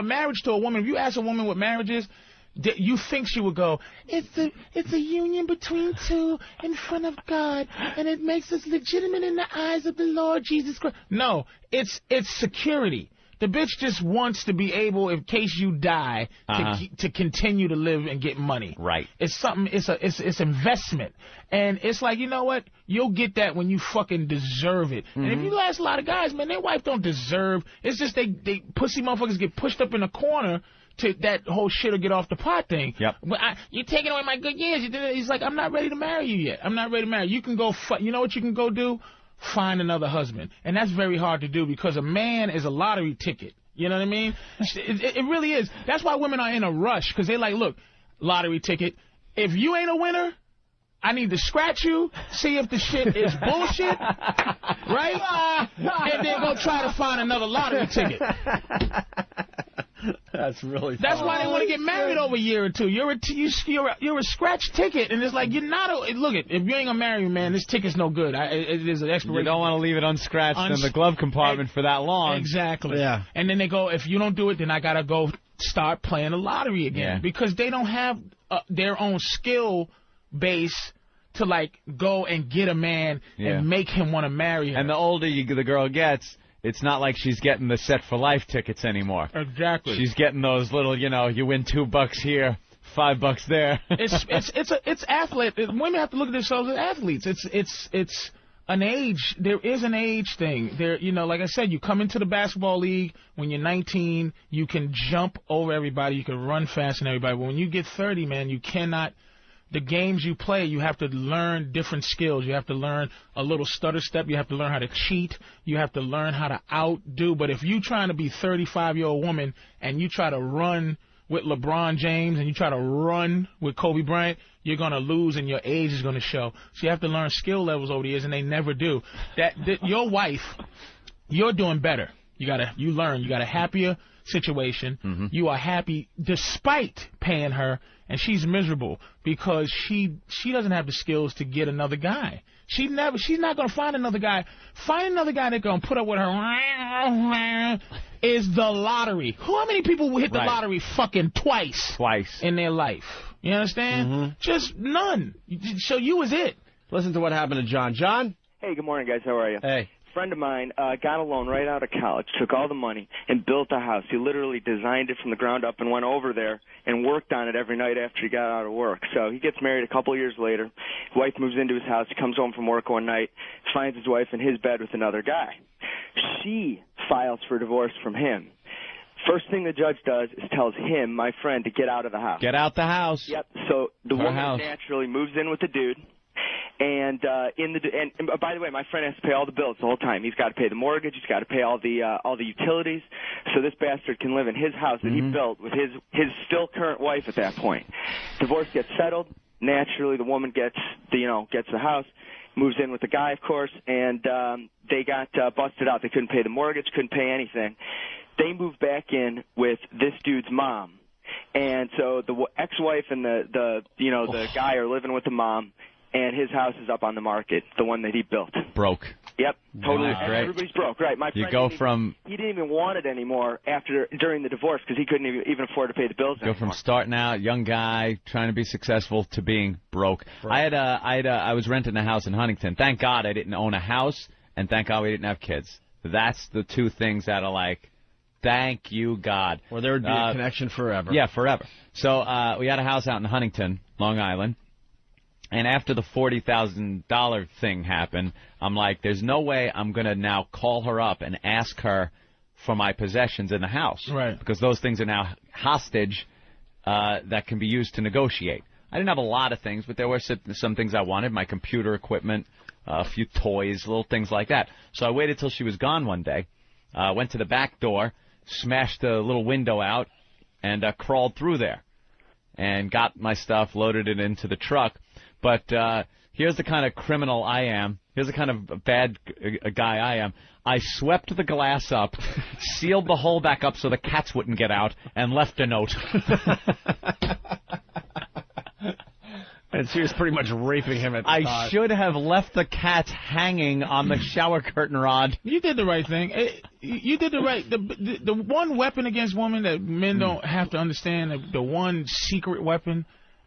a marriage to a woman, if you ask a woman what marriage is, you think she would go, it's a union between two in front of God, and it makes us legitimate in the eyes of the Lord Jesus Christ. No, it's security. The bitch just wants to be able, in case you die, to continue to live and get money. Right. It's something. It's investment, and it's like, you know what? You'll get that when you fucking deserve it. And if you ask a lot of guys, man, their wife don't deserve. It's just they pussy motherfuckers get pushed up in a corner to that whole shit or get off the pot thing. Yep. But you're taking away my good years. He's like, I'm not ready to marry you yet. I'm not ready to marry you. You can go. You know what you can go do? Find another husband. And that's very hard to do because a man is a lottery ticket. You know what I mean? It really is. That's why women are in a rush, because they're like, look, lottery ticket, if you ain't a winner, I need to scratch you, see if the shit is bullshit, right? And then go try to find another lottery ticket. That's really funny. That's why they want to get married over a year or two. You're a scratch ticket, and it's like, you're not a... Look, if you ain't gonna marry me, man, this ticket's no good. It is an expiration. You don't want to leave it unscratched in the glove compartment for that long. Exactly. Yeah. And then they go, if you don't do it, then I gotta go start playing the lottery again. Yeah. Because they don't have their own skill base to, like, go and get a man and make him want to marry her. And the older the girl gets, it's not like she's getting the set for life tickets anymore. Exactly. She's getting those little, you win $2 here, $5 there. It's athlete. Women have to look at themselves as athletes. It's an age. There is an age thing. There, like I said, you come into the basketball league when you're 19, you can jump over everybody, you can run faster than everybody. But when you get 30, man, you cannot. The games you play, you have to learn different skills. You have to learn a little stutter step. You have to learn how to cheat. You have to learn how to outdo. But if you trying to be 35-year-old woman and you try to run with LeBron James and you try to run with Kobe Bryant, you're going to lose and your age is going to show. So you have to learn skill levels over the years, and they never do. Your wife, you're doing better. You learn. You got a happier situation. You are happy despite paying her, and she's miserable because she doesn't have the skills to get another guy. She's not going to find another guy. Find another guy that's going to put up with her is the lottery. How many people will hit the lottery fucking twice in their life? You understand? Just none. So you was it. Listen to what happened to John. John? Hey, good morning, guys. How are you? Hey. Friend of mine got a loan right out of college, took all the money, and built a house. He literally designed it from the ground up and went over there and worked on it every night after he got out of work. So he gets married a couple of years later. His wife moves into his house. He comes home from work one night, finds his wife in his bed with another guy. She files for divorce from him. First thing the judge does is tells him, my friend, to get out of the house. Get out the house. Yep. So the woman naturally moves in with the dude. And by the way, my friend has to pay all the bills the whole time. He's got to pay the mortgage. He's got to pay all the utilities. So this bastard can live in his house that he built with his still current wife at that point. Divorce gets settled. Naturally, the woman gets the house, moves in with the guy, of course, and they got busted out. They couldn't pay the mortgage, couldn't pay anything. They moved back in with this dude's mom. And so the ex-wife and the guy are living with the mom. And his house is up on the market, the one that he built. Broke. Yep, totally. Great. Everybody's broke, right? My friend, he didn't even want it anymore during the divorce because he couldn't even afford to pay the bills anymore. Go from starting out, young guy, trying to be successful, to being broke. I was renting a house in Huntington. Thank God I didn't own a house, and thank God we didn't have kids. That's the two things that are like, thank you, God. Or there would be a connection forever. Yeah, forever. So we had a house out in Huntington, Long Island. And after the $40,000 thing happened, I'm like, there's no way I'm going to now call her up and ask her for my possessions in the house. Right. Because those things are now hostage that can be used to negotiate. I didn't have a lot of things, but there were some things I wanted, my computer equipment, a few toys, little things like that. So I waited till she was gone one day, went to the back door, smashed the little window out, and crawled through there and got my stuff, loaded it into the truck. But here's the kind of criminal I am. Here's the kind of bad guy I am. I swept the glass up, sealed the hole back up so the cats wouldn't get out, and left a note. And she was pretty much raping him at the time. I should have left the cats hanging on the shower curtain rod. You did the right thing. You did the right. The one weapon against women that men don't have to understand, the one secret weapon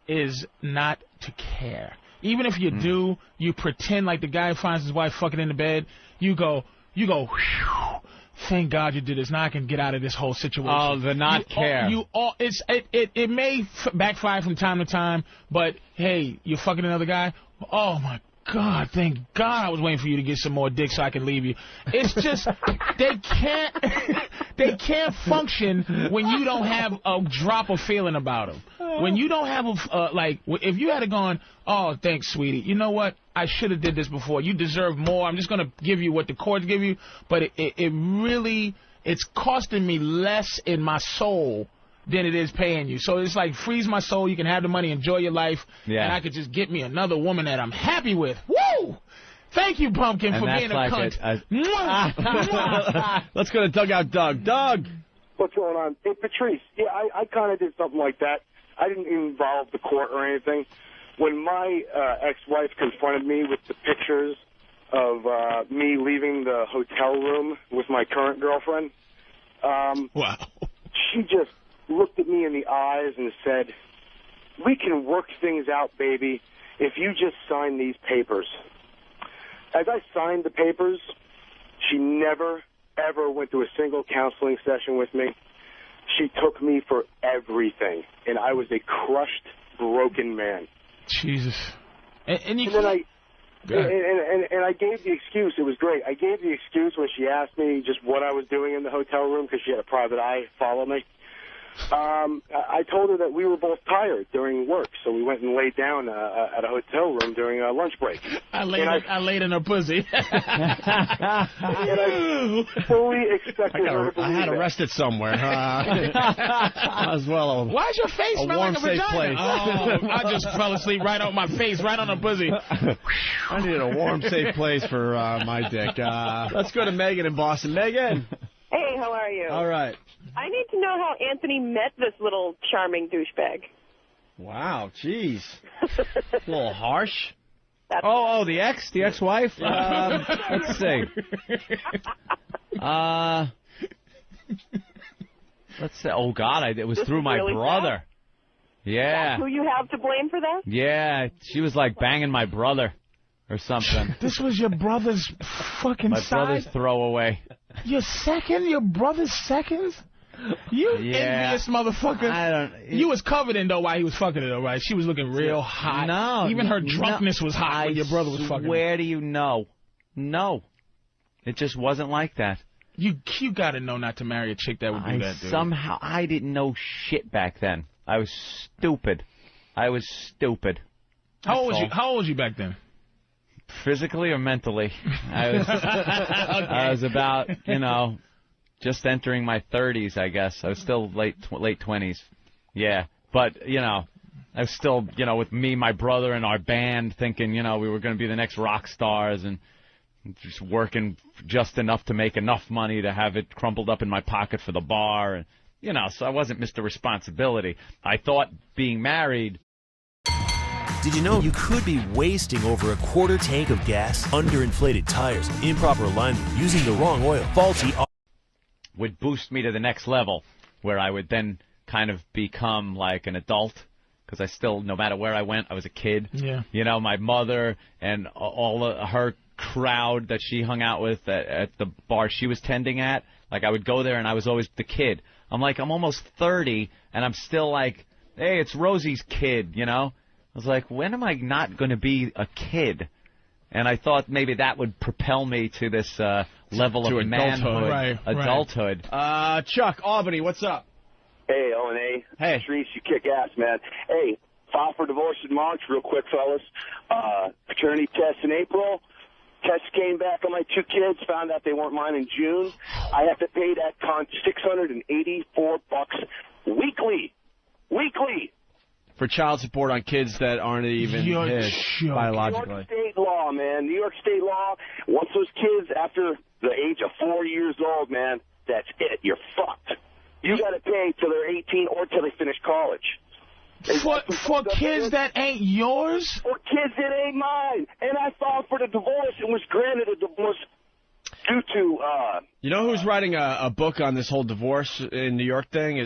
is not to care. Even if you do, you pretend like the guy who finds his wife fucking in the bed. You go, whew, thank God you did this. Now I can get out of this whole situation. Oh, the not care. It may backfire from time to time, but hey, you're fucking another guy. Oh my God, thank God I was waiting for you to get some more dick so I can leave you. It's just they can't function when you don't have a drop of feeling about them. When you don't have if you had gone, oh, thanks, sweetie. You know what? I should have did this before. You deserve more. I'm just gonna give you what the courts give you, but it's costing me less in my soul than it is paying you. So it's like, freeze my soul. You can have the money, enjoy your life, and I could just get me another woman that I'm happy with. Woo! Thank you, Pumpkin, for being a cunt. Let's go to Dugout Doug. Doug! What's going on? Hey, Patrice, yeah, I kind of did something like that. I didn't involve the court or anything. When my ex-wife confronted me with the pictures of me leaving the hotel room with my current girlfriend, wow, she just looked at me in the eyes and said, we can work things out, baby, if you just sign these papers. As I signed the papers, she never, ever went to a single counseling session with me. She took me for everything, and I was a crushed, broken man. Jesus. And you then I gave the excuse. It was great. I gave the excuse when she asked me just what I was doing in the hotel room, because she had a private eye follow me. I told her that we were both tired during work, so we went and laid down at a hotel room during a lunch break. I laid in her pussy. And I fully expected her to believe I had to rest it somewhere. As well. Why's your face smell like a vagina? Place. Oh, I just fell asleep right on my face, right on her pussy. I needed a warm, safe place for my dick. Let's go to Megan in Boston. Megan! Hey, how are you? All right. I need to know how Anthony met this little charming douchebag. Wow, jeez. A little harsh. The ex-wife? Let's see. Let's say, oh, God, it was through my brother. Yeah. That's who you have to blame for that? Yeah, she was like banging my brother or something. This was your brother's fucking my brother's throwaway. Your brother's second? You envious motherfucker. You was covered in, though, while he was fucking her, though, right? She was looking real hot. No. Even her drunkenness was hot when your brother was fucking her. Where do you know? No. It just wasn't like that. You got to know not to marry a chick that would do that, dude. Somehow, I didn't know shit back then. I was stupid. How old was you back then? Physically or mentally? I was about, just entering my 30s, I guess. I was still late 20s. Yeah. But, I was still, with me, my brother, and our band thinking, we were going to be the next rock stars and just working just enough to make enough money to have it crumpled up in my pocket for the bar. And, so I wasn't Mr. Responsibility. I thought being married. Did you know you could be wasting over a quarter tank of gas, underinflated tires, improper alignment, using the wrong oil, faulty would boost me to the next level, where I would then kind of become like an adult, because I still, no matter where I went, I was a kid. Yeah. My mother and all of her crowd that she hung out with at the bar she was tending at, like I would go there and I was always the kid. I'm almost 30, and I'm still like, hey, it's Rosie's kid, I was like, when am I not going to be a kid? And I thought maybe that would propel me to this level of manhood, adulthood. Right. Chuck, Albany, what's up? Hey, O&A. Hey. Patrice, you kick ass, man. Hey, file for divorce in March, real quick, fellas. Paternity test in April. Test came back on my 2 kids, found out they weren't mine in June. I have to pay that cunt $684 weekly. Weekly. For child support on kids that aren't even his biologically. New York State law, man. New York State law. Once those kids, after the age of 4 years old, man, that's it. You're fucked. You got to pay till they're 18 or till they finish college. For kids that ain't yours? For kids that ain't mine. And I filed for the divorce and was granted a divorce due to You know who's writing a book on this whole divorce in New York thing?